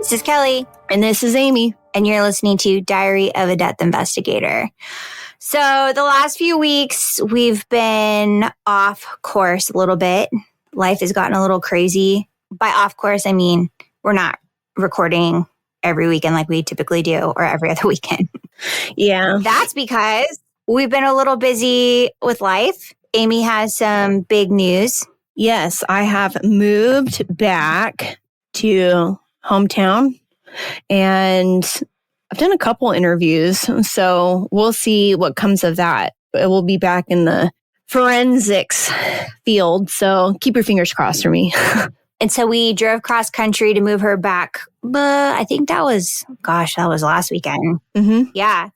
This is Kelly. And this is Amy. And you're listening to Diary of a Death Investigator. So the last few weeks, we've been off course a little bit. Life has gotten a little crazy. By off course, I mean we're not recording every weekend like we typically do, or every other weekend. Yeah. That's because we've been a little busy with life. Amy has some big news. Yes, I have moved back to hometown, and I've done a couple interviews, so we'll see what comes of that. It will be back in the forensics field, so keep your fingers crossed for me. And so we drove cross country to move her back. But I think that was last weekend. Mm-hmm. Yeah.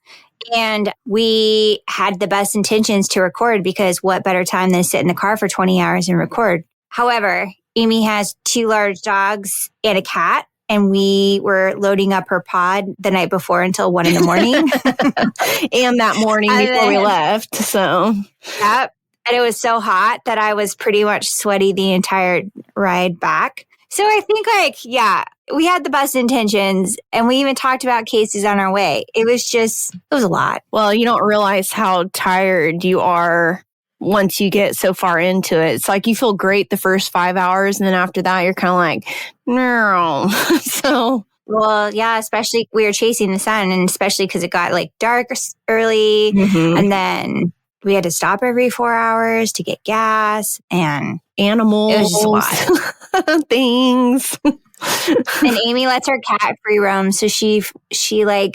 And we had the best intentions to record because what better time than sit in the car for 20 hours and record? However, Amy has 2 large dogs and a cat. And we were loading up her pod the night before until 1 a.m. And that morning before we left. So, yep. And it was so hot that I was pretty much sweaty the entire ride back. So I think we had the best intentions, and we even talked about cases on our way. It was a lot. Well, you don't realize how tired you are once you get so far into it. It's like you feel great the first 5 hours, and then after that, you're kind of like, no. So, well, yeah, especially we were chasing the sun, and especially because it got like dark early, and then we had to stop every 4 hours to get gas and animals. It was just a lot. Things. And Amy lets her cat free roam, so she we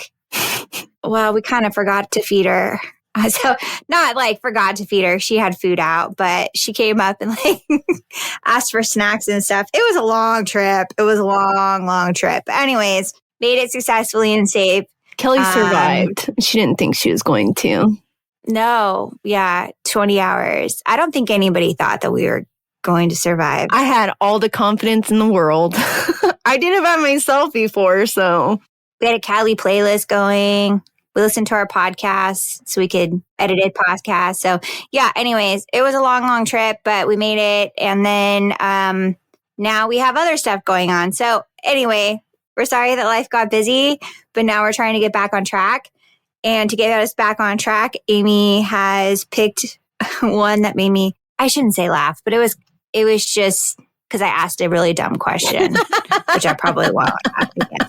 kind of forgot to feed her. So not like forgot to feed her. She had food out, but she came up and asked for snacks and stuff. It was a long trip. It was a long, long trip. But anyways, made it successfully and safe. Kelly survived. She didn't think she was going to. No. Yeah. 20 hours. I don't think anybody thought that we were going to survive. I had all the confidence in the world. I did it by myself before, so. We had a Cali playlist going. We listened to our podcast so we could edit a podcast. So yeah, anyways, it was a long, long trip, but we made it. And then now we have other stuff going on. So anyway, we're sorry that life got busy, but now we're trying to get back on track. And to get us back on track, Amy has picked one that made me, I shouldn't say laugh, but it was just because I asked a really dumb question, which I probably won't ask again.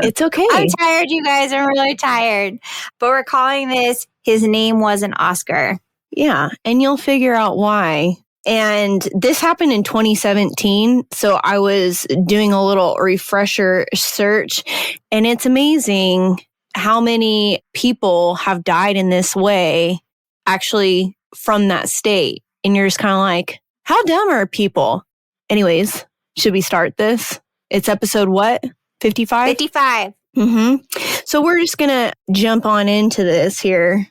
It's okay. I'm tired, you guys. I'm really tired. But we're calling this His Name Wasn't Oscar. Yeah, and you'll figure out why. And this happened in 2017. So I was doing a little refresher search, and it's amazing how many people have died in this way, actually from that state. And you're just kind of like, how dumb are people? Anyways, should we start this? It's episode what? 55? 55. So we're just going to jump on into this here.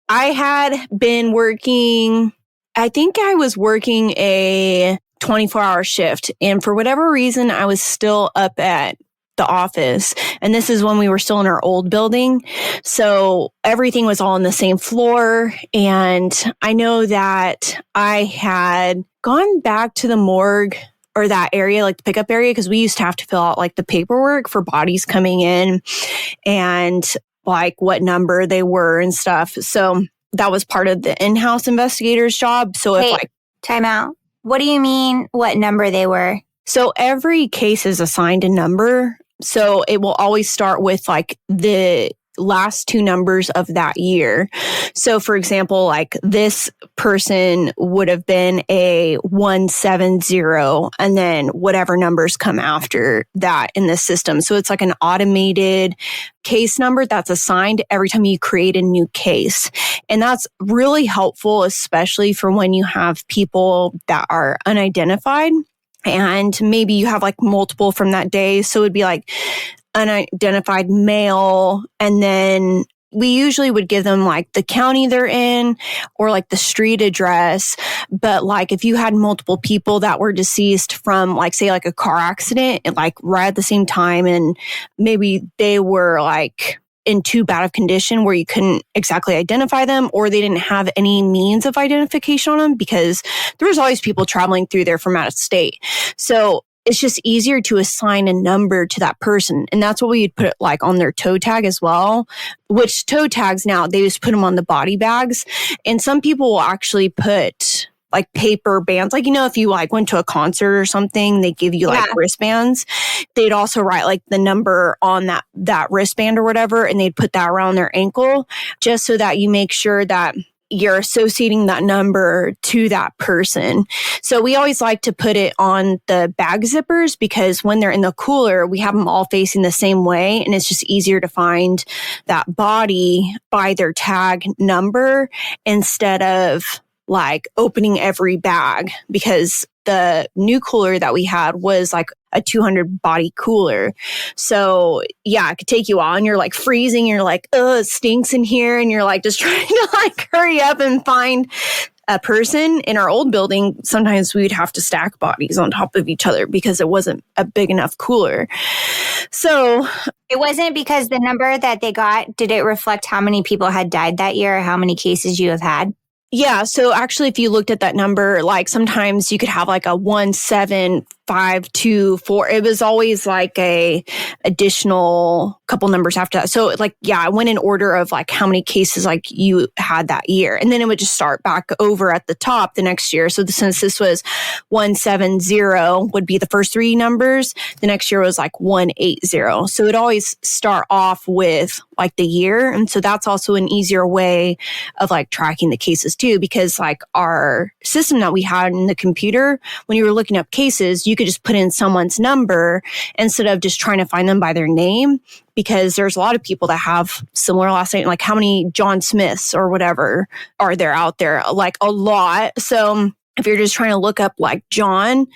I had been working, I think I was working a 24-hour shift. And for whatever reason, I was still up at the office. And this is when we were still in our old building. So everything was all on the same floor. And I know that I had gone back to the morgue or that area, like the pickup area, because we used to have to fill out like the paperwork for bodies coming in and like what number they were and stuff. So that was part of the in-house investigator's job. So Wait, time out. What do you mean what number they were? So every case is assigned a number. So it will always start with like the last 2 numbers of that year. So for example, like this person would have been a 170 and then whatever numbers come after that in the system. So it's like an automated case number that's assigned every time you create a new case. And that's really helpful, especially for when you have people that are unidentified. And maybe you have like multiple from that day. So it'd be like unidentified male. And then we usually would give them like the county they're in or like the street address. But like if you had multiple people that were deceased from like, say like a car accident, like right at the same time, and maybe they were like in too bad of condition where you couldn't exactly identify them, or they didn't have any means of identification on them, because there was always people traveling through there from out of state. So it's just easier to assign a number to that person. And that's what we'd put like on their toe tag as well, which toe tags now, they just put them on the body bags. And some people will actually put like paper bands. Like, if you like went to a concert or something, they give you like wristbands. They'd also write like the number on that wristband or whatever. And they'd put that around their ankle just so that you make sure that you're associating that number to that person. So we always like to put it on the bag zippers because when they're in the cooler, we have them all facing the same way. And it's just easier to find that body by their tag number instead of like opening every bag, because the new cooler that we had was like a 200 body cooler. So yeah, it could take you on. You're like freezing. You're like, oh, it stinks in here. And you're like just trying to like hurry up and find a person. In our old building, sometimes we'd have to stack bodies on top of each other because it wasn't a big enough cooler. So it wasn't because the number that they got, did it reflect how many people had died that year or how many cases you have had? Yeah. So actually, if you looked at that number, like sometimes you could have like a 1, 7, 5, 2, 4. It was always like a additional couple numbers after that. So like, yeah, I went in order of like how many cases like you had that year. And then it would just start back over at the top the next year. So since this was 170 would be the first three numbers, the next year was like 180. So it always start off with like the year. And so that's also an easier way of like tracking the cases too, because like our system that we had in the computer, when you were looking up cases, you could just put in someone's number instead of just trying to find them by their name, because there's a lot of people that have similar last name, like how many John Smiths or whatever are there out there? Like a lot. So if you're just trying to look up like John,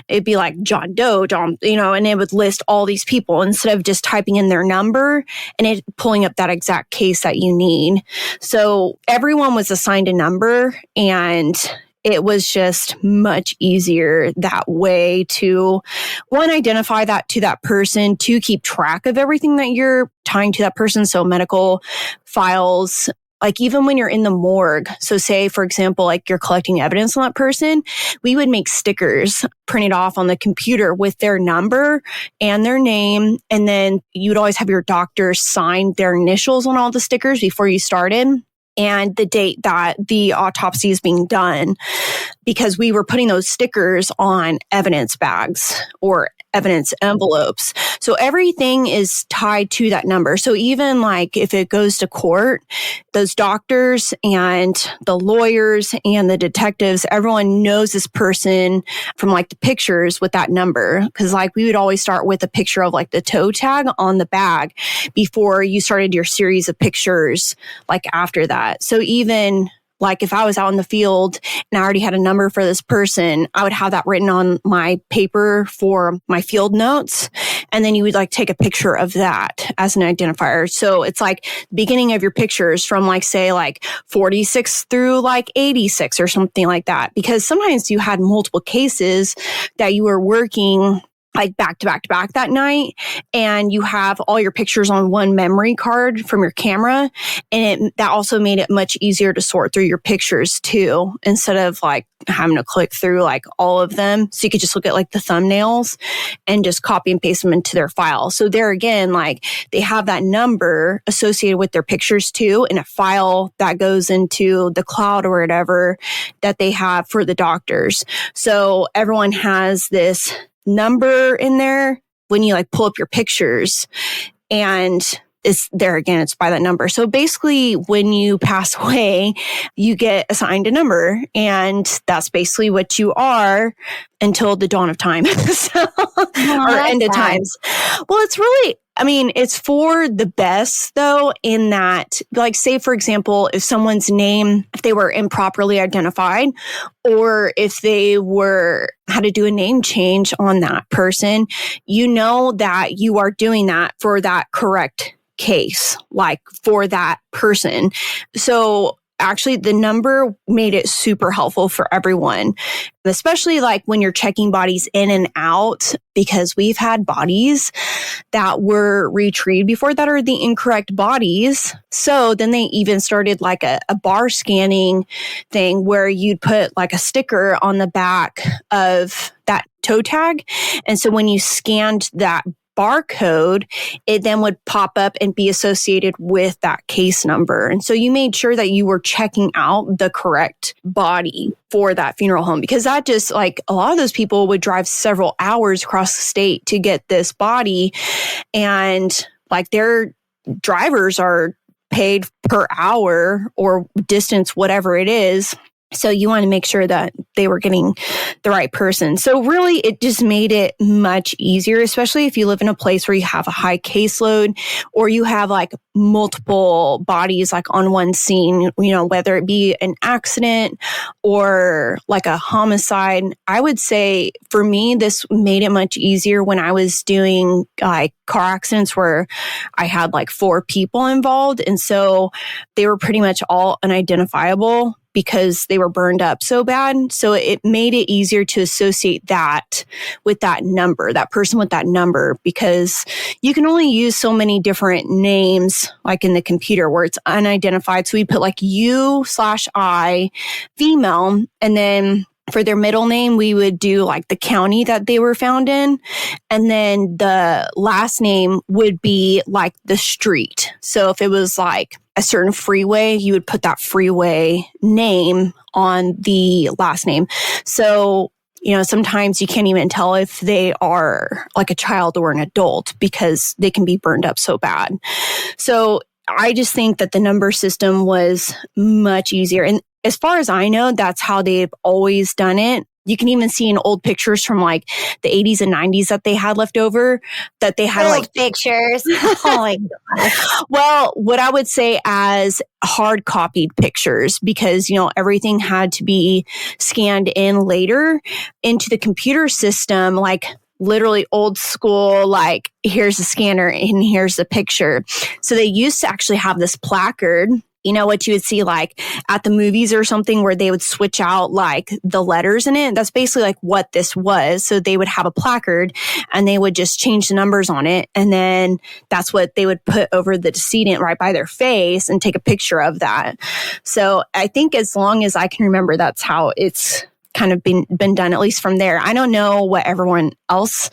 it'd be like John Doe, John, and it would list all these people instead of just typing in their number and it pulling up that exact case that you need. So everyone was assigned a number, and it was just much easier that way to, one, identify that to that person, to keep track of everything that you're tying to that person. So medical files, like even when you're in the morgue. So say, for example, like you're collecting evidence on that person, we would make stickers printed off on the computer with their number and their name. And then you'd always have your doctor sign their initials on all the stickers before you started, and the date that the autopsy is being done, because we were putting those stickers on evidence bags or evidence envelopes. So everything is tied to that number. So even like if it goes to court, those doctors and the lawyers and the detectives, everyone knows this person from like the pictures with that number. Cause like we would always start with a picture of like the toe tag on the bag before you started your series of pictures like after that. So even like if I was out in the field and I already had a number for this person, I would have that written on my paper for my field notes. And then you would like take a picture of that as an identifier. So it's like the beginning of your pictures from like, say like 46 through like 86 or something like that. Because sometimes you had multiple cases that you were working like back to back to back that night, and you have all your pictures on one memory card from your camera. And that also made it much easier to sort through your pictures too, instead of like having to click through like all of them. So you could just look at like the thumbnails and just copy and paste them into their file. So there again, like they have that number associated with their pictures too, in a file that goes into the cloud or whatever that they have for the doctors. So everyone has this number in there when you like pull up your pictures, and it's there again, it's by that number. So basically when you pass away, you get assigned a number, and that's basically what you are until the dawn of time. Or end of times. Well, it's really, it's for the best though, in that, like, say, for example, if someone's name, if they were improperly identified, or if they had to do a name change on that person, you know that you are doing that for that correct case, like for that person. So actually the number made it super helpful for everyone, especially like when you're checking bodies in and out, because we've had bodies that were retrieved before that are the incorrect bodies. So then they even started like a bar scanning thing where you'd put like a sticker on the back of that toe tag. And so when you scanned that barcode, it then would pop up and be associated with that case number. And so you made sure that you were checking out the correct body for that funeral home, because that just like a lot of those people would drive several hours across the state to get this body. And like their drivers are paid per hour or distance, whatever it is. So you want to make sure that they were getting the right person. So really, it just made it much easier, especially if you live in a place where you have a high caseload or you have like multiple bodies like on one scene, you know, whether it be an accident or like a homicide. I would say for me, this made it much easier when I was doing like car accidents where I had like 4 people involved. And so they were pretty much all unidentifiable because they were burned up so bad. So it made it easier to associate that with that number, that person with that number, because you can only use so many different names, like in the computer where it's unidentified. So we put like U/I, female, and then for their middle name, we would do like the county that they were found in. And then the last name would be like the street. So if it was like a certain freeway, you would put that freeway name on the last name. So, you know, sometimes you can't even tell if they are like a child or an adult because they can be burned up so bad. So I just think that the number system was much easier. And as far as I know, that's how they've always done it. You can even see in old pictures from like the 80s and 90s that they had left over, that they had like pictures. Oh my God. Well, what I would say as hard copied pictures, because, you know, everything had to be scanned in later into the computer system, like literally old school, like here's the scanner and here's the picture. So they used to actually have this placard. You know what you would see like at the movies or something where they would switch out like the letters in it. That's basically like what this was. So they would have a placard and they would just change the numbers on it. And then that's what they would put over the decedent right by their face and take a picture of that. So I think as long as I can remember, that's how it's kind of been done, at least from there. I don't know what everyone else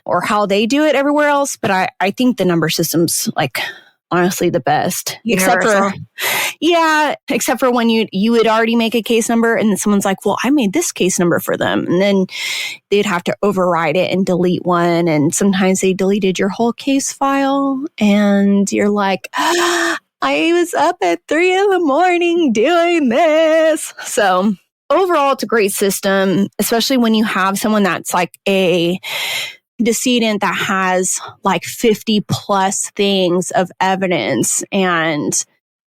or how they do it everywhere else, but I think the number system's like honestly the best. Universal. Except for when you would already make a case number and then someone's like, well, I made this case number for them. And then they'd have to override it and delete one. And sometimes they deleted your whole case file and you're like, I was up at 3 a.m. doing this. So overall, it's a great system, especially when you have someone that's like a decedent that has like 50 plus things of evidence. And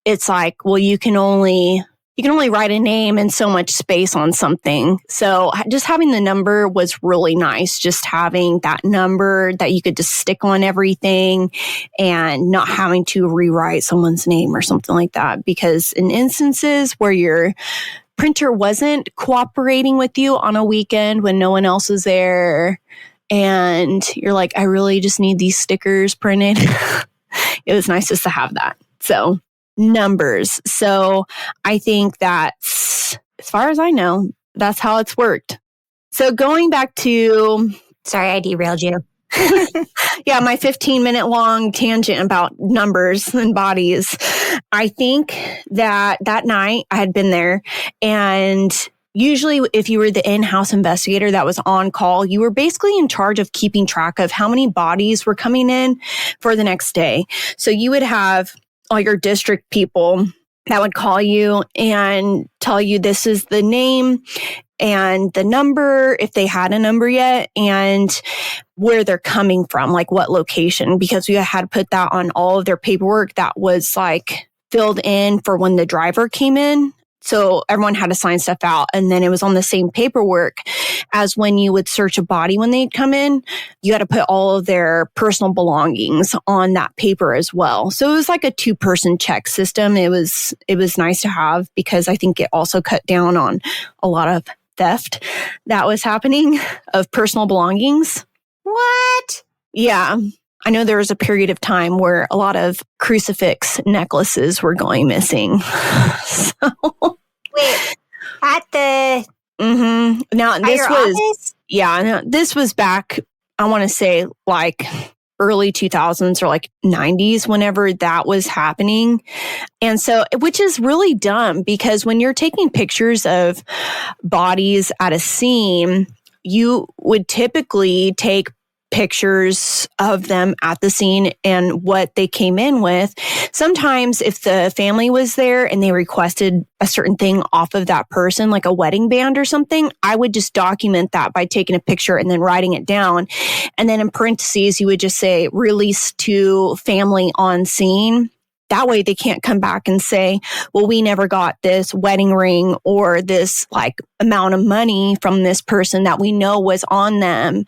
it's like, well, you can only write a name and so much space on something. So just having the number was really nice. Just having that number that you could just stick on everything and not having to rewrite someone's name or something like that. Because in instances where your printer wasn't cooperating with you on a weekend when no one else was there, and you're like, I really just need these stickers printed. It was nice just to have that. So numbers. So I think that's, as far as I know, that's how it's worked. So going back to... Sorry, I derailed you. Yeah, my 15-minute long tangent about numbers and bodies. I think that night I had been there, and usually if you were the in-house investigator that was on call, you were basically in charge of keeping track of how many bodies were coming in for the next day. So you would have all your district people that would call you and tell you this is the name and the number, if they had a number yet, and where they're coming from, like what location, because we had to put that on all of their paperwork that was like filled in for when the driver came in. So everyone had to sign stuff out. And then it was on the same paperwork as when you would search a body when they'd come in. You had to put all of their personal belongings on that paper as well. So it was like a 2-person check system. It was nice to have because I think it also cut down on a lot of theft that was happening of personal belongings. What? Yeah. I know there was a period of time where a lot of crucifix necklaces were going missing. Wait, at the Now this your was office? this was back, I want to say like early 2000s or like 90s whenever that was happening. And so, which is really dumb because when you're taking pictures of bodies at a scene, you would typically take pictures of them at the scene and what they came in with. Sometimes if the family was there and they requested a certain thing off of that person, like a wedding band or something, I would just document that by taking a picture and then writing it down. And then in parentheses, you would just say release to family on scene. That way they can't come back and say, well, we never got this wedding ring or this like amount of money from this person that we know was on them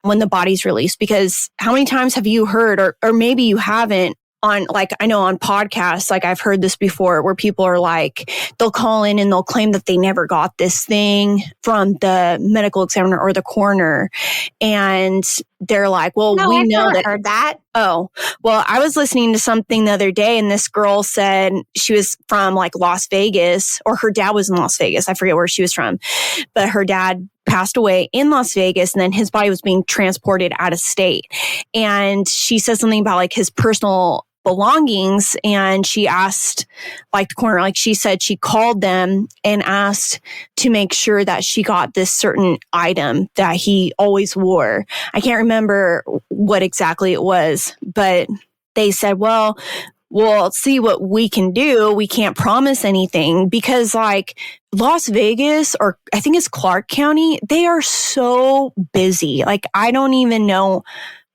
when the body's released. Because how many times have you heard, or maybe you haven't, on like, I know on podcasts, like I've heard this before where people are like, they'll call in and they'll claim that they never got this thing from the medical examiner or the coroner. And they're like, well, No, we I've know never that. heard that. Oh, well, I was listening to something the other day and this girl said she was from like Las Vegas, or her dad was in Las Vegas. I forget where she was from, but her dad passed away in Las Vegas and then his body was being transported out of state. And she said something about like his personal belongings. And she asked like the coroner, like she said, she called them and asked to make sure that she got this certain item that he always wore. I can't remember what exactly it was, but they said, well, we'll see what we can do. We can't promise anything because like Las Vegas, or I think it's Clark County, they are so busy. Like, I don't even know.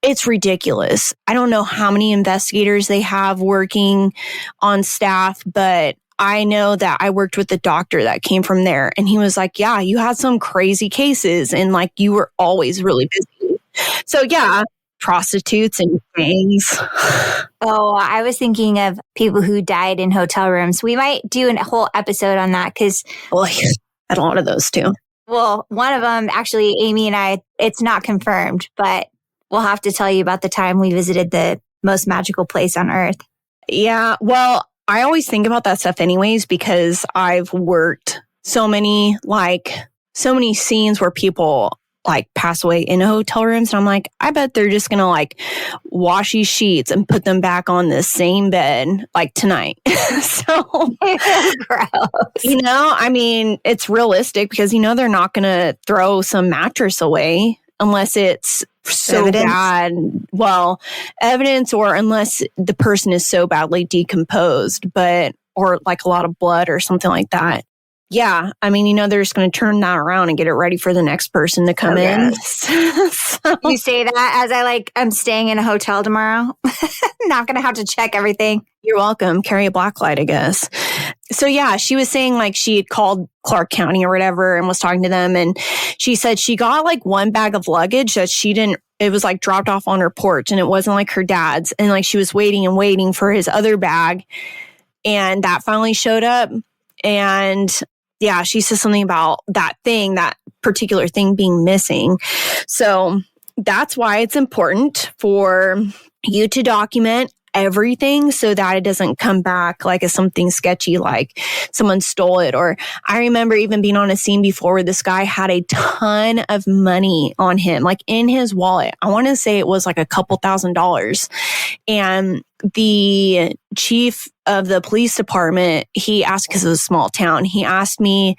It's ridiculous. I don't know how many investigators they have working on staff, but I know that I worked with the doctor that came from there and he was like, yeah, you had some crazy cases and like you were always really busy. So yeah, prostitutes and gangs. Oh, I was thinking of people who died in hotel rooms. We might do a whole episode on that because, well, I had a lot of those too. Well, one of them, actually, Amy and I, it's not confirmed, but we'll have to tell you about the time we visited the most magical place on earth. Yeah, well, I always think about that stuff anyways because I've worked so many scenes where people like pass away in hotel rooms. And I'm like, I bet they're just going to like wash these sheets and put them back on the same bed like tonight. So, gross. You know, I mean, it's realistic because, you know, they're not going to throw some mattress away unless it's so Evidence? bad. Well, evidence, or unless the person is so badly decomposed, or like a lot of blood or something like that. Yeah, I mean, you know, they're just going to turn that around and get it ready for the next person to come in. So, you say that as I'm staying in a hotel tomorrow. Not going to have to check everything. You're welcome. Carry a blacklight, I guess. So yeah, she was saying like she had called Clark County or whatever and was talking to them. And she said she got like one bag of luggage that it was like dropped off on her porch and it wasn't like her dad's. And like she was waiting and waiting for his other bag. And that finally showed up. And yeah, she says something about that particular thing being missing. So that's why it's important for you to document everything so that it doesn't come back like as something sketchy, like someone stole it. Or I remember even being on a scene before where this guy had a ton of money on him, like in his wallet. I want to say it was like a couple $1,000s. And the chief of the police department, he asked, because it was a small town, he asked me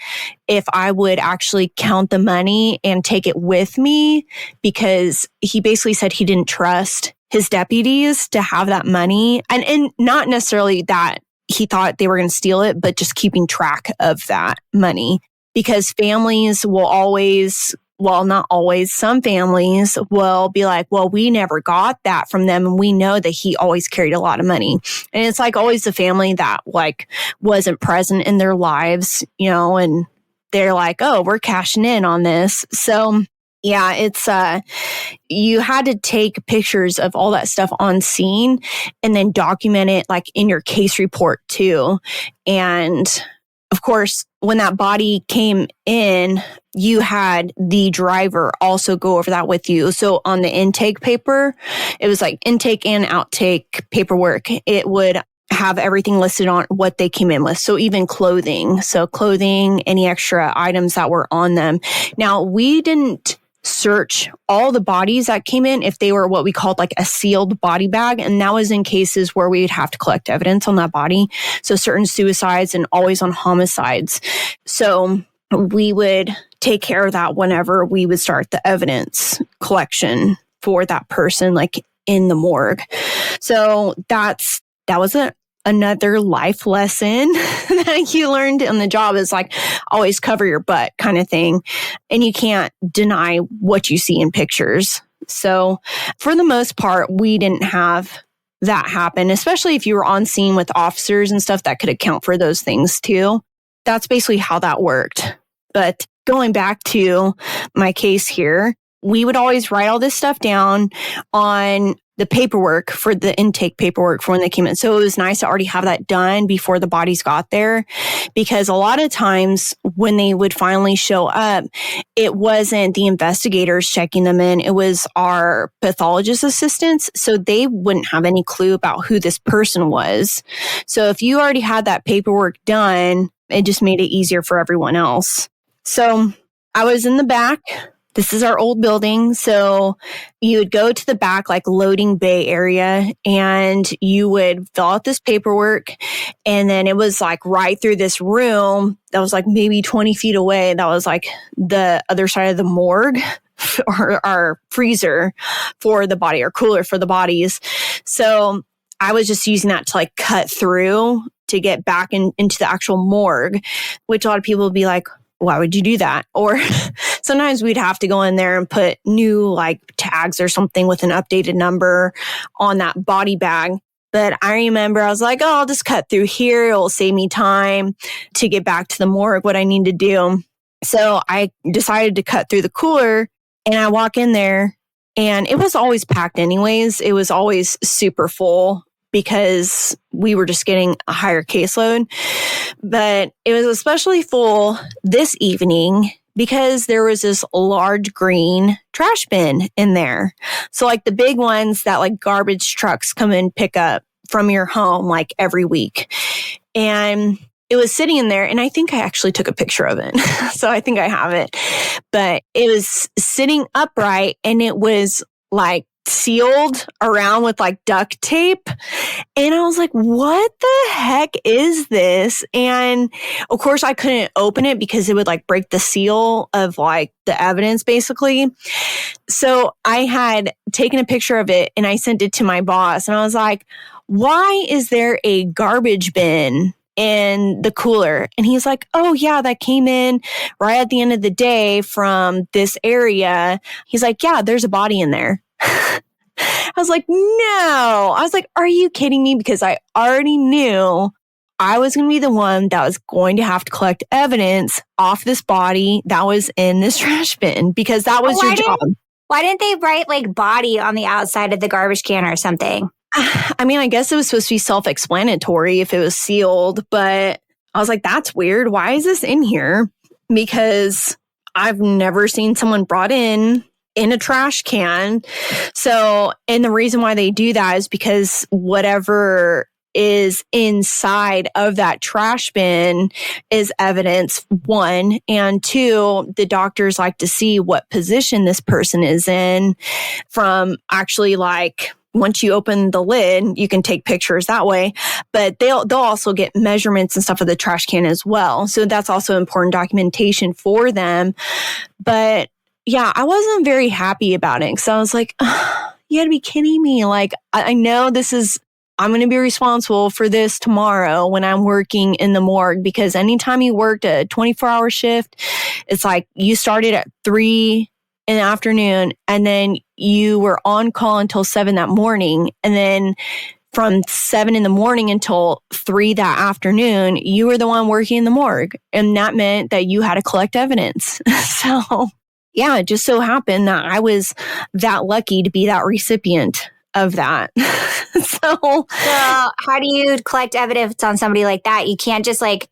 if I would actually count the money and take it with me, because he basically said he didn't trust his deputies to have that money. And not necessarily that he thought they were going to steal it, but just keeping track of that money. Because families will always well, not always, some families will be like, well, we never got that from them. And we know that he always carried a lot of money. And it's like always the family that like wasn't present in their lives, and they're like, oh, we're cashing in on this. So yeah, it's, you had to take pictures of all that stuff on scene and then document it like in your case report too. And of course, when that body came in, you had the driver also go over that with you. So on the intake paper, it was like intake and outtake paperwork. It would have everything listed on what they came in with. So even clothing. So clothing, any extra items that were on them. Now, we didn't search all the bodies that came in if they were what we called like a sealed body bag. And that was in cases where we would have to collect evidence on that body. So certain suicides and always on homicides. So we would take care of that whenever we would start the evidence collection for that person, like in the morgue. So that was another life lesson that you learned on the job, is like always cover your butt kind of thing. And you can't deny what you see in pictures. So for the most part, we didn't have that happen, especially if you were on scene with officers and stuff that could account for those things too. That's basically how that worked. But going back to my case here, we would always write all this stuff down on the paperwork for the intake paperwork for when they came in. So it was nice to already have that done before the bodies got there, because a lot of times when they would finally show up, it wasn't the investigators checking them in. It was our pathologist assistants. So they wouldn't have any clue about who this person was. So if you already had that paperwork done, it just made it easier for everyone else. So I was in the back. This is our old building. So you would go to the back, like loading bay area, and you would fill out this paperwork. And then it was like right through this room that was like maybe 20 feet away. That was like the other side of the morgue, or our freezer for the body, or cooler for the bodies. So I was just using that to like cut through to get back into the actual morgue, which a lot of people would be like, why would you do that? Or sometimes we'd have to go in there and put new like tags or something with an updated number on that body bag. But I remember I was like, oh, I'll just cut through here. It'll save me time to get back to the morgue, what I need to do. So I decided to cut through the cooler, and I walk in there, and it was always packed anyways. It was always super full because we were just getting a higher caseload. But it was especially full this evening because there was this large green trash bin in there. So like the big ones that like garbage trucks come and pick up from your home like every week. And it was sitting in there, and I think I actually took a picture of it. So I think I have it. But it was sitting upright, and it was like sealed around with like duct tape. And I was like, what the heck is this? And of course I couldn't open it because it would like break the seal of like the evidence basically. So I had taken a picture of it, and I sent it to my boss, and I was like, why is there a garbage bin in the cooler? And he's like, oh yeah, that came in right at the end of the day from this area. He's like, yeah, there's a body in there. I was like, no. I was like, are you kidding me? Because I already knew I was going to be the one that was going to have to collect evidence off this body that was in this trash bin, because that was your job. Why didn't they write like body on the outside of the garbage can or something? I mean, I guess it was supposed to be self-explanatory if it was sealed, but I was like, that's weird. Why is this in here? Because I've never seen someone brought in a trash can. So, and the reason why they do that is because whatever is inside of that trash bin is evidence, one. And two, the doctors like to see what position this person is in from actually like, once you open the lid, you can take pictures that way, but they'll also get measurements and stuff of the trash can as well. So that's also important documentation for them. But yeah, I wasn't very happy about it. So I was like, oh, you gotta be kidding me. Like, I know this is I'm going to be responsible for this tomorrow when I'm working in the morgue, because anytime you worked a 24-hour shift, it's like you started at 3 in the afternoon and then you were on call until 7 that morning. And then from 7 in the morning until 3 that afternoon, you were the one working in the morgue. And that meant that you had to collect evidence. So yeah, it just so happened that I was that lucky to be that recipient of that. So how do you collect evidence on somebody like that? You can't just like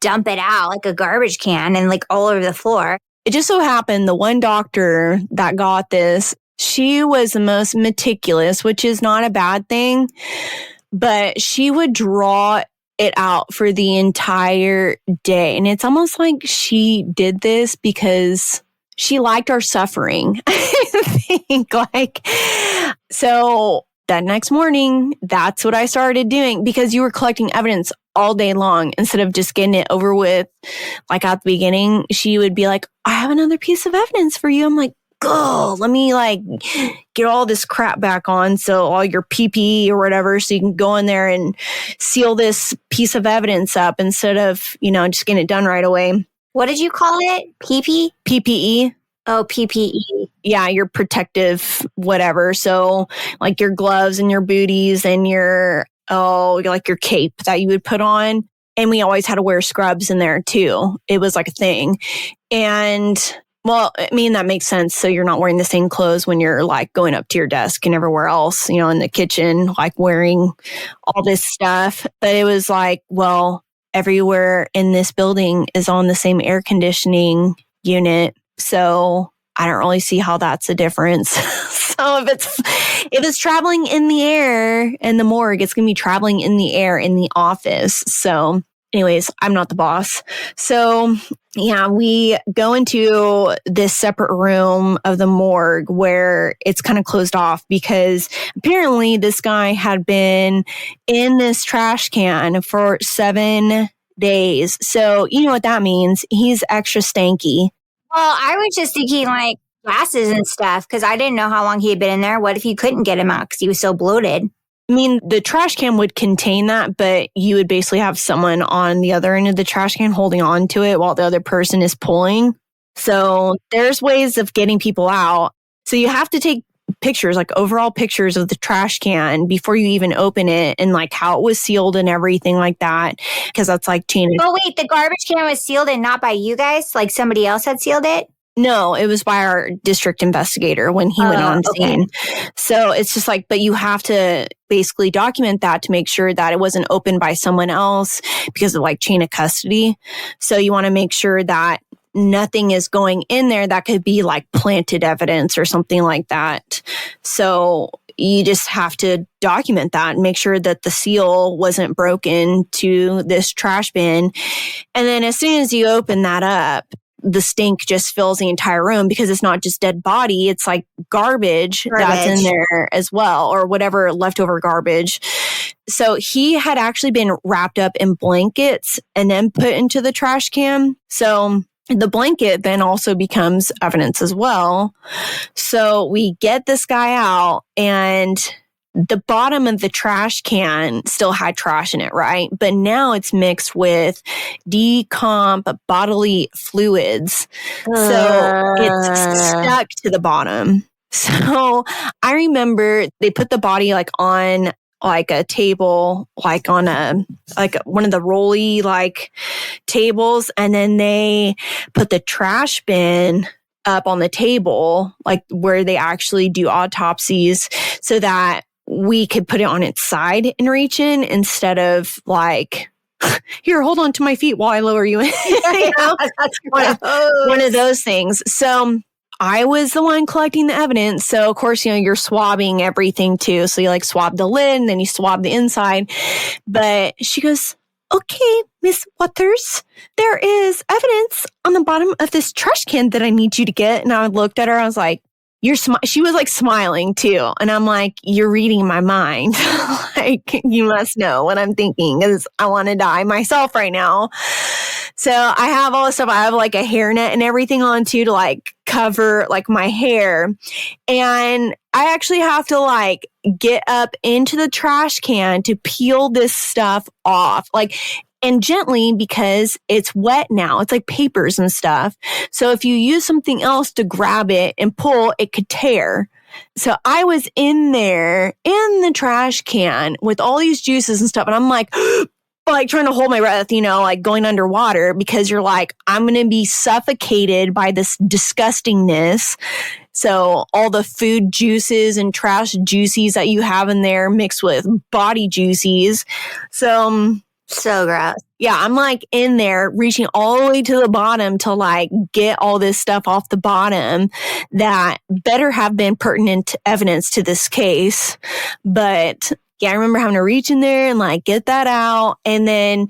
dump it out like a garbage can and like all over the floor. It just so happened the one doctor that got this, she was the most meticulous, which is not a bad thing, but she would draw it out for the entire day. And it's almost like she did this because she liked our suffering. I think so that next morning, that's what I started doing, because you were collecting evidence all day long instead of just getting it over with. Like at the beginning, she would be like, I have another piece of evidence for you. I'm like, go, let me like get all this crap back on. So all your PPE or whatever, so you can go in there and seal this piece of evidence up instead of, just getting it done right away. What did you call it? PPE. Oh, PPE. Yeah, your protective whatever. So like your gloves and your booties and your cape that you would put on. And we always had to wear scrubs in there too. It was like a thing. And well, I mean, that makes sense. So you're not wearing the same clothes when you're like going up to your desk and everywhere else, in the kitchen, like wearing all this stuff. But it was like, well, everywhere in this building is on the same air conditioning unit. So I don't really see how that's a difference. So if it's traveling in the air in the morgue, it's going to be traveling in the air in the office. So anyways, I'm not the boss. So yeah, we go into this separate room of the morgue where it's kind of closed off because apparently this guy had been in this trash can for 7 days. So you know what that means. He's extra stanky. Well, I was just thinking like glasses and stuff because I didn't know how long he had been in there. What if you couldn't get him out because he was so bloated? I mean, the trash can would contain that, but you would basically have someone on the other end of the trash can holding on to it while the other person is pulling. So there's ways of getting people out. So you have to take pictures, like overall pictures of the trash can before you even open it and like how it was sealed and everything like that. Because that's like chain. Oh, wait, the garbage can was sealed and not by you guys? Like somebody else had sealed it? No, it was by our district investigator when he went on scene. So it's just like, but you have to basically document that to make sure that it wasn't opened by someone else because of like chain of custody. So you want to make sure that nothing is going in there that could be like planted evidence or something like that. So you just have to document that and make sure that the seal wasn't broken to this trash bin. And then as soon as you open that up, the stink just fills the entire room because it's not just dead body. It's like garbage that's in there as well, or whatever leftover garbage. So he had actually been wrapped up in blankets and then put into the trash can. So the blanket then also becomes evidence as well. So we get this guy out and the bottom of the trash can still had trash in it, right? But now it's mixed with decomp bodily fluids. So it's stuck to the bottom. So I remember they put the body like on like a table, like on one of the rolly like tables. And then they put the trash bin up on the table, like where they actually do autopsies so that we could put it on its side and reach in instead of like, here, hold on to my feet while I lower you in. You know? One of those things. So I was the one collecting the evidence. So of course, you're swabbing everything too. So you like swab the lid and then you swab the inside. But she goes, okay, Miss Waters, there is evidence on the bottom of this trash can that I need you to get. And I looked at her. I was like, she was like smiling too. And I'm like, you're reading my mind. Like, you must know what I'm thinking because I want to die myself right now. So I have all this stuff. I have like a hairnet and everything on too to like cover like my hair. And I actually have to like get up into the trash can to peel this stuff off. Like, and gently because it's wet now. It's like papers and stuff. So if you use something else to grab it and pull, it could tear. So I was in there in the trash can with all these juices and stuff. And I'm like trying to hold my breath, like going underwater because you're like, I'm going to be suffocated by this disgustingness. So all the food juices and trash juices that you have in there mixed with body juices. So gross. Yeah, I'm like in there reaching all the way to the bottom to like get all this stuff off the bottom that better have been pertinent evidence to this case. But yeah, I remember having to reach in there and like get that out. And then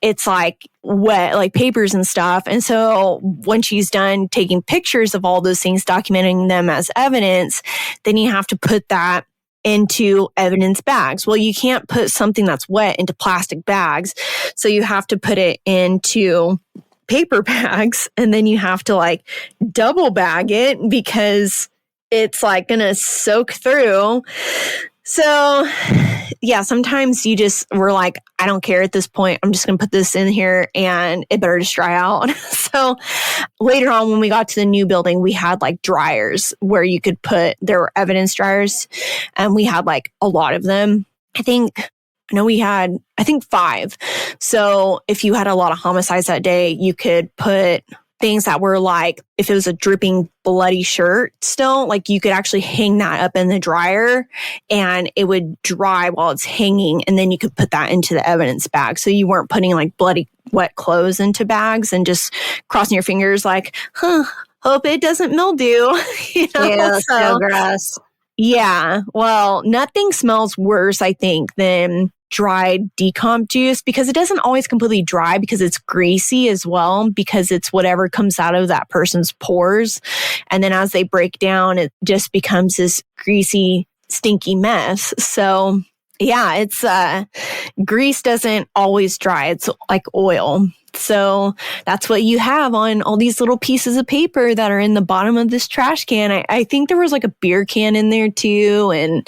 it's like wet, like papers and stuff. And so when she's done taking pictures of all those things, documenting them as evidence, then you have to put that into evidence bags. Well, you can't put something that's wet into plastic bags. So you have to put it into paper bags, and then you have to like double bag it because it's like going to soak through. So yeah, sometimes we're like, I don't care at this point. I'm just going to put this in here and it better just dry out. So later on, when we got to the new building, we had like dryers where you could there were evidence dryers, and we had like a lot of them. We had 5. So if you had a lot of homicides that day, you could put things that were like, if it was a dripping bloody shirt still, like you could actually hang that up in the dryer and it would dry while it's hanging. And then you could put that into the evidence bag. So you weren't putting like bloody wet clothes into bags and just crossing your fingers like, hope it doesn't mildew. Yeah, so gross. Yeah. Well, nothing smells worse, I think, than dried decomp juice, because it doesn't always completely dry because it's greasy as well, because it's whatever comes out of that person's pores. And then as they break down, it just becomes this greasy, stinky mess. So yeah, it's grease doesn't always dry. It's like oil. So that's what you have on all these little pieces of paper that are in the bottom of this trash can. I think there was like a beer can in there too. And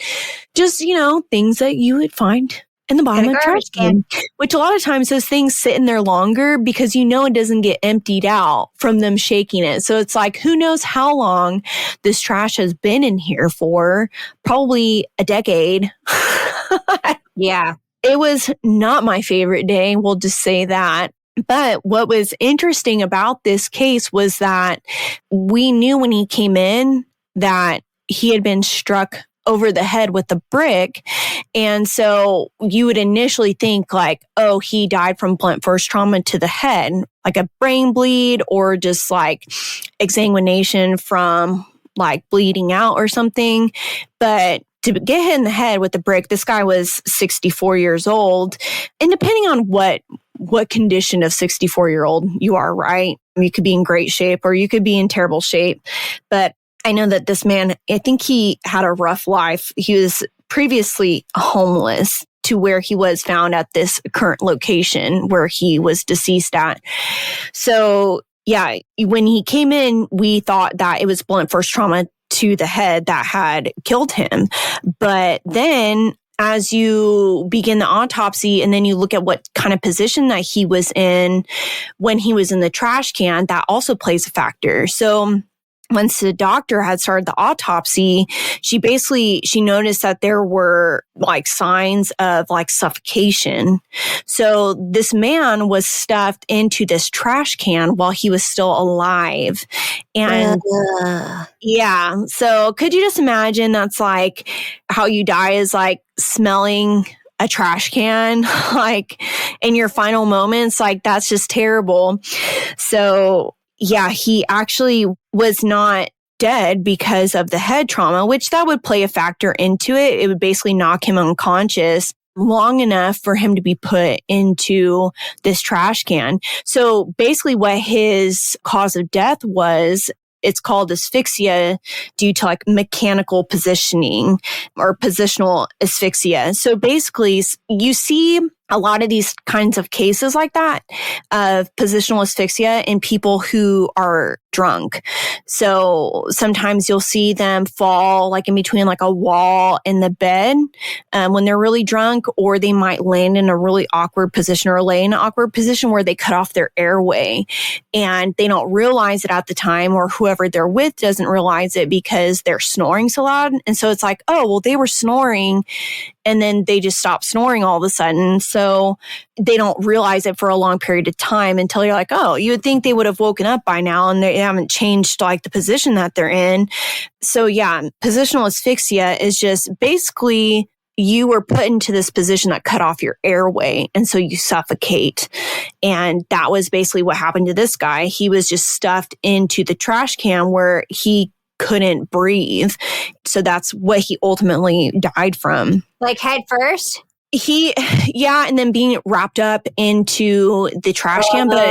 just, things that you would find in the bottom of the trash can, which a lot of times those things sit in there longer because it doesn't get emptied out from them shaking it. So it's like, who knows how long this trash has been in here for? Probably a decade. Yeah. It was not my favorite day. We'll just say that. But what was interesting about this case was that we knew when he came in that he had been struck over the head with a brick. And so you would initially think like, oh, he died from blunt force trauma to the head, like a brain bleed or just like exsanguination from like bleeding out or something. But to get hit in the head with a brick, this guy was 64 years old. And depending on what condition of 64-year-old you are, right? You could be in great shape or you could be in terrible shape. But I know that this man, I think he had a rough life. He was previously homeless to where he was found at this current location where he was deceased at. So yeah, when he came in, we thought that it was blunt force trauma to the head that had killed him. But then as you begin the autopsy and then you look at what kind of position that he was in when he was in the trash can, that also plays a factor. So once the doctor had started the autopsy, she noticed that there were like signs of like suffocation. So this man was stuffed into this trash can while he was still alive. And yeah, so could you just imagine that's like how you die is like smelling a trash can, like in your final moments, like that's just terrible. So yeah, he actually was not dead because of the head trauma, which that would play a factor into it. It would basically knock him unconscious long enough for him to be put into this trash can. So basically what his cause of death was, it's called asphyxia due to like mechanical positioning or positional asphyxia. So basically you see a lot of these kinds of cases like that of positional asphyxia in people who are drunk. So sometimes you'll see them fall like in between like a wall and the bed when they're really drunk, or they might land in a really awkward position or lay in an awkward position where they cut off their airway and they don't realize it at the time, or whoever they're with doesn't realize it because they're snoring so loud. And so it's like, oh, well, they were snoring and then they just stop snoring all of a sudden. So they don't realize it for a long period of time until you're like, oh, you would think they would have woken up by now and they haven't changed like the position that they're in. So yeah, positional asphyxia is just basically you were put into this position that cut off your airway. And so you suffocate. And that was basically what happened to this guy. He was just stuffed into the trash can where he couldn't breathe. So that's what he ultimately died from. Like head first? And then being wrapped up into the trash can. But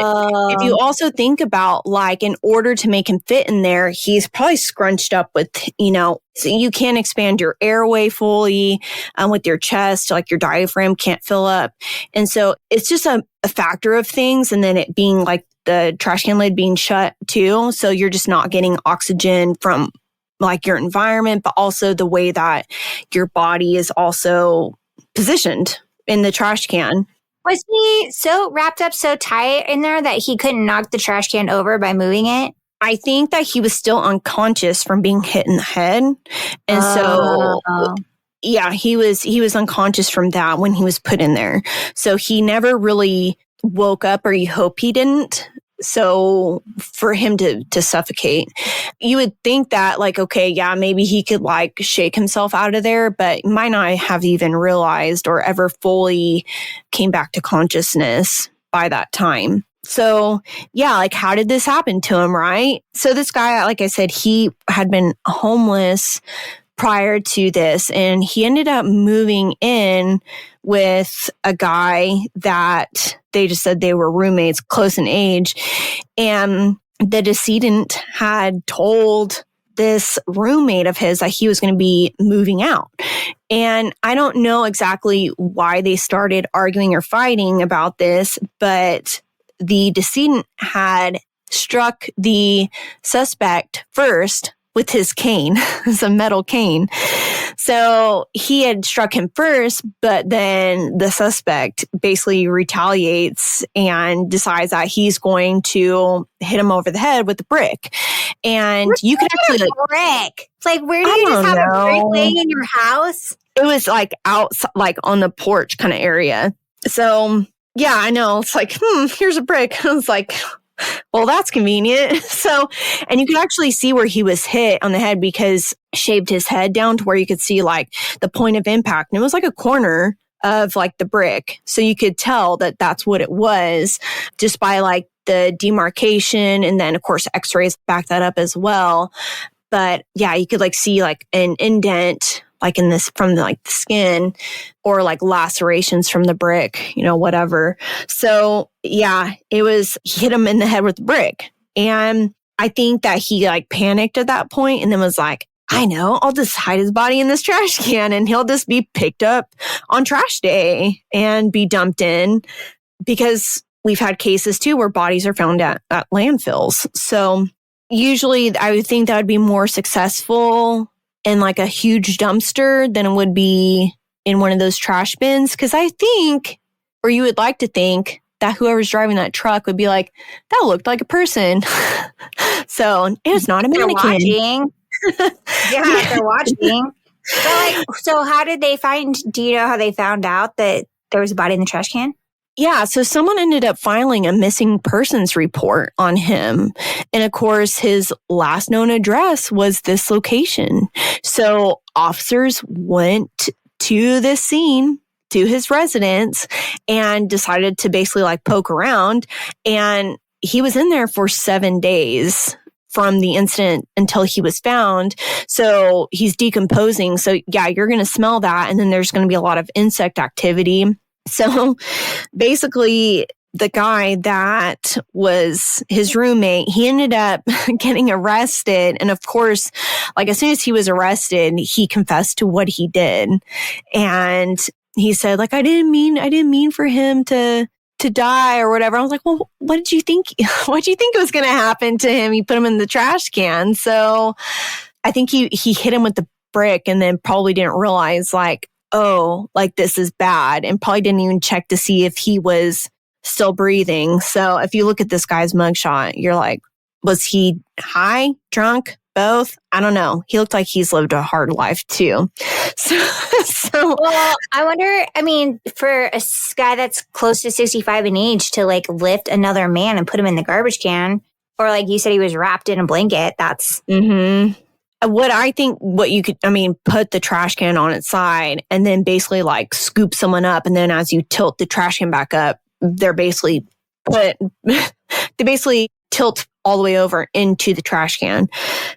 if you also think about like, in order to make him fit in there, he's probably scrunched up with, so you can't expand your airway fully with your chest, like your diaphragm can't fill up. And so it's just a factor of things. And then it being like the trash can lid being shut too. So you're just not getting oxygen from like your environment, but also the way that your body is also positioned in the trash can. Was he so wrapped up so tight in there that he couldn't knock the trash can over by moving it? I think that he was still unconscious from being hit in the head. And so he was unconscious from that when he was put in there. So he never really woke up, or you hope he didn't. So for him to suffocate, you would think that like, okay, yeah, maybe he could like shake himself out of there, but might not have even realized or ever fully came back to consciousness by that time. So yeah, like how did this happen to him, right? So this guy, like I said, he had been homeless prior to this, and he ended up moving in with a guy that they just said they were roommates, close in age. And the decedent had told this roommate of his that he was going to be moving out. And I don't know exactly why they started arguing or fighting about this, but the decedent had struck the suspect first with his cane. It's a metal cane. So he had struck him first, but then the suspect basically retaliates and decides that he's going to hit him over the head with a brick. And you can actually brick. Like, where do you just have a brick laying in your house? It was like outside, like on the porch kind of area. So yeah, I know. It's like, here's a brick. I was like, well, that's convenient. So, and you could actually see where he was hit on the head because shaved his head down to where you could see like the point of impact. And it was like a corner of like the brick. So you could tell that that's what it was just by like the demarcation. And then of course, x-rays back that up as well. But yeah, you could like see like an indent like in this from like the skin or like lacerations from the brick, whatever. So yeah, he hit him in the head with the brick. And I think that he like panicked at that point and then was like, I know, I'll just hide his body in this trash can and he'll just be picked up on trash day and be dumped in, because we've had cases too where bodies are found at landfills. So usually I would think that would be more successful in like a huge dumpster than it would be in one of those trash bins. Because I think, or you would like to think, that whoever's driving that truck would be like, that looked like a person. So it was not a mannequin. They're watching. So how did they do you know how they found out that there was a body in the trash can? Yeah, so someone ended up filing a missing persons report on him. And of course, his last known address was this location. So officers went to this scene, to his residence, and decided to basically like poke around. And he was in there for 7 days from the incident until he was found. So he's decomposing. So yeah, you're going to smell that. And then there's going to be a lot of insect activity. So basically, the guy that was his roommate, he ended up getting arrested. And of course, like as soon as he was arrested, he confessed to what he did. And he said, like, I didn't mean for him to die or whatever. I was like, well, what did you think? What did you think was going to happen to him? You put him in the trash can. So I think he hit him with the brick and then probably didn't realize like, oh, like this is bad, and probably didn't even check to see if he was still breathing. So if you look at this guy's mugshot, you're like, was he high, drunk, both? I don't know. He looked like he's lived a hard life too. So well, I wonder, I mean, for a guy that's close to 65 in age to like lift another man and put him in the garbage can, or like you said, he was wrapped in a blanket. That's what I think, what you could, I mean, put the trash can on its side and then basically like scoop someone up. And then as you tilt the trash can back up, they basically tilt all the way over into the trash can.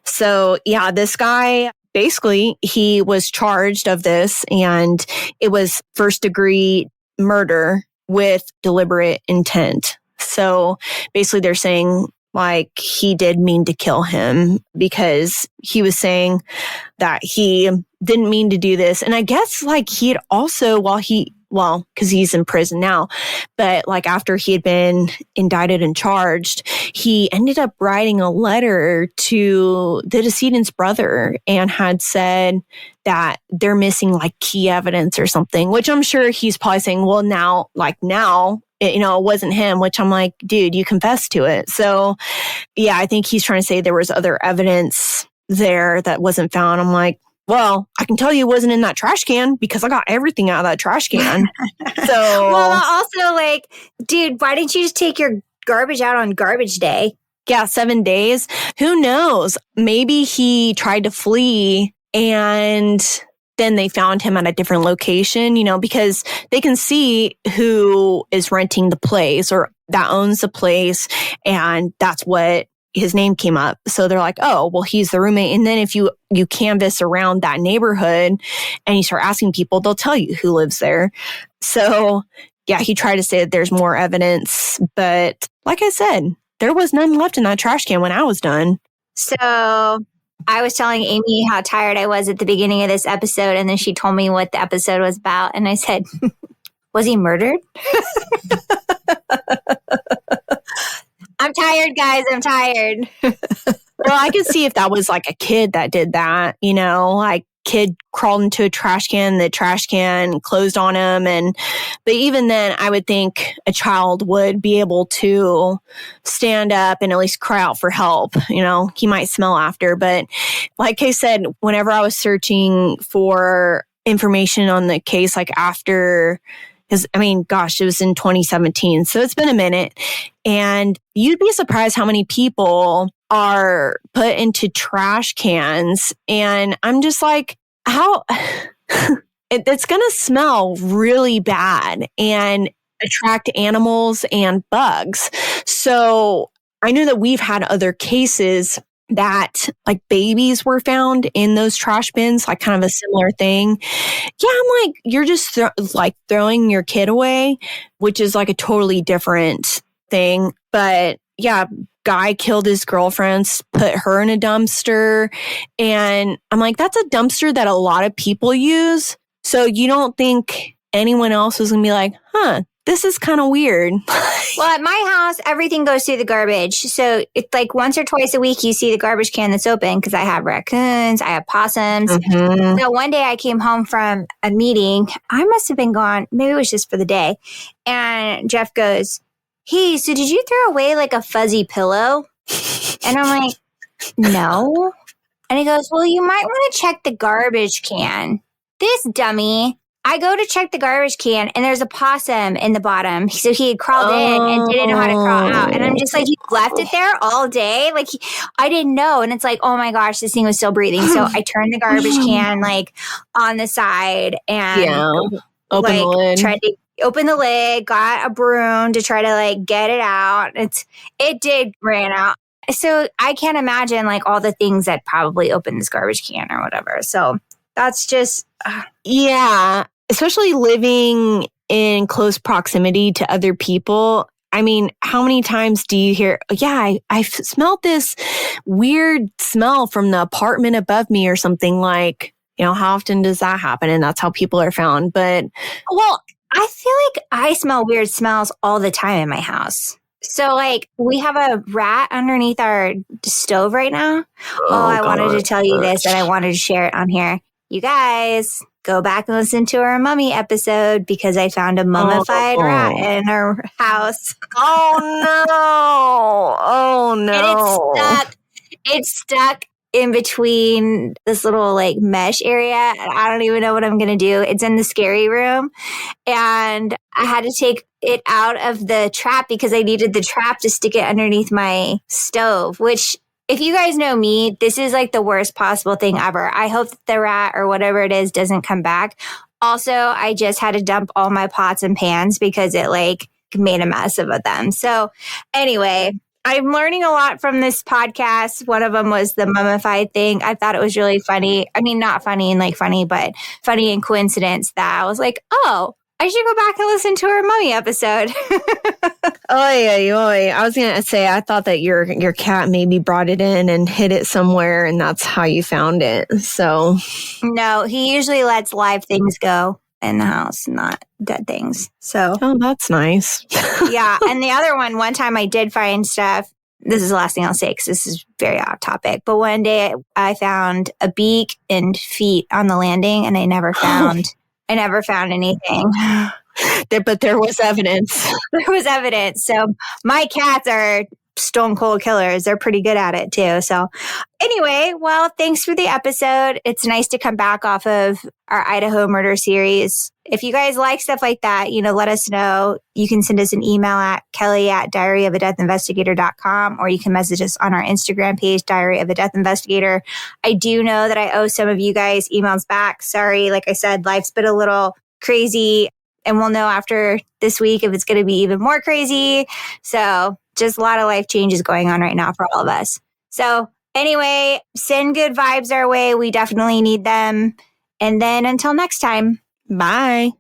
So yeah, this guy, basically he was charged of this, and it was first degree murder with deliberate intent. So basically they're saying like he did mean to kill him, because he was saying that he didn't mean to do this. And I guess like he had also, because he's in prison now, but like after he had been indicted and charged, he ended up writing a letter to the decedent's brother and had said that they're missing like key evidence or something, which I'm sure he's probably saying, well, now, it wasn't him, which I'm like, dude, you confessed to it. So yeah, I think he's trying to say there was other evidence there that wasn't found. I'm like, well, I can tell you it wasn't in that trash can because I got everything out of that trash can. So, well, also like, dude, why didn't you just take your garbage out on garbage day? Yeah, 7 days. Who knows? Maybe he tried to flee and then they found him at a different location, because they can see who is renting the place or that owns the place. And that's what his name came up. So they're like, oh, well, he's the roommate. And then if you canvass around that neighborhood and you start asking people, they'll tell you who lives there. So yeah, he tried to say that there's more evidence, but like I said, there was none left in that trash can when I was done. So I was telling Amy how tired I was at the beginning of this episode, and then she told me what the episode was about. And I said, was he murdered? I'm tired, guys. I'm tired. Well, I could see if that was like a kid that did that, like kid crawled into a trash can, the trash can closed on him. But even then, I would think a child would be able to stand up and at least cry out for help. He might smell after. But like I said, whenever I was searching for information on the case, like after, because it was in 2017. So it's been a minute. And you'd be surprised how many people are put into trash cans. And I'm just like, how it's going to smell really bad and attract animals and bugs. So I know that we've had other cases that like babies were found in those trash bins, like kind of a similar thing. Yeah, I'm like, you're just throwing your kid away, which is like a totally different thing. But yeah, guy killed his girlfriend, put her in a dumpster. And I'm like, that's a dumpster that a lot of people use. So you don't think anyone else is going to be like, this is kind of weird. Well, at my house, everything goes through the garbage. So it's like once or twice a week, you see the garbage can that's open because I have raccoons, I have possums. Mm-hmm. So one day I came home from a meeting. I must have been gone. Maybe it was just for the day. And Jeff goes, hey, so did you throw away like a fuzzy pillow? And I'm like, no. And he goes, well, you might want to check the garbage can. This dummy. I go to check the garbage can and there's a possum in the bottom. So he had crawled in and didn't know how to crawl out. And I'm just like, you left it there all day? Like, I didn't know. And it's like, oh my gosh, this thing was still breathing. So I turned the garbage can like on the side and open the lid. Tried to open the lid, got a broom to try to like get it out. It did ran out. So I can't imagine like all the things that probably opened this garbage can or whatever. So that's just... Yeah. Especially living in close proximity to other people. How many times do you hear, I smelled this weird smell from the apartment above me or something? Like, how often does that happen? And that's how people are found. But well, I feel like I smell weird smells all the time in my house. So like we have a rat underneath our stove right now. I wanted to tell you this and I wanted to share it on here. You guys go back and listen to our mummy episode because I found a mummified rat in our house. Oh no. And it's stuck in between this little like mesh area. I don't even know what I'm going to do. It's in the scary room. And I had to take it out of the trap because I needed the trap to stick it underneath my stove, which if you guys know me, this is like the worst possible thing ever. I hope that the rat or whatever it is doesn't come back. Also, I just had to dump all my pots and pans because it like made a mess of them. So anyway, I'm learning a lot from this podcast. One of them was the mummified thing. I thought it was really funny. I mean, not funny and like funny, but funny in coincidence that I was like, oh, I should go back and listen to our mummy episode. Oy. I was going to say, I thought that your cat maybe brought it in and hid it somewhere and that's how you found it. So no, he usually lets live things go in the house, not dead things. So that's nice. Yeah. And the other one time I did find stuff. This is the last thing I'll say because this is very off topic. But one day I found a beak and feet on the landing and I never found anything. But there was evidence. There was evidence. So my cats are stone cold killers. They're pretty good at it too. So anyway, well, thanks for the episode. It's nice to come back off of our Idaho murder series. If you guys like stuff like that, let us know. You can send us an email at kelly@diaryofadeathinvestigator.com, or you can message us on our Instagram page, Diary of a Death Investigator. I do know that I owe some of you guys emails back. Sorry. Like I said, life's been a little crazy and we'll know after this week if it's going to be even more crazy. So just a lot of life changes going on right now for all of us. So anyway, send good vibes our way. We definitely need them. And then until next time, bye.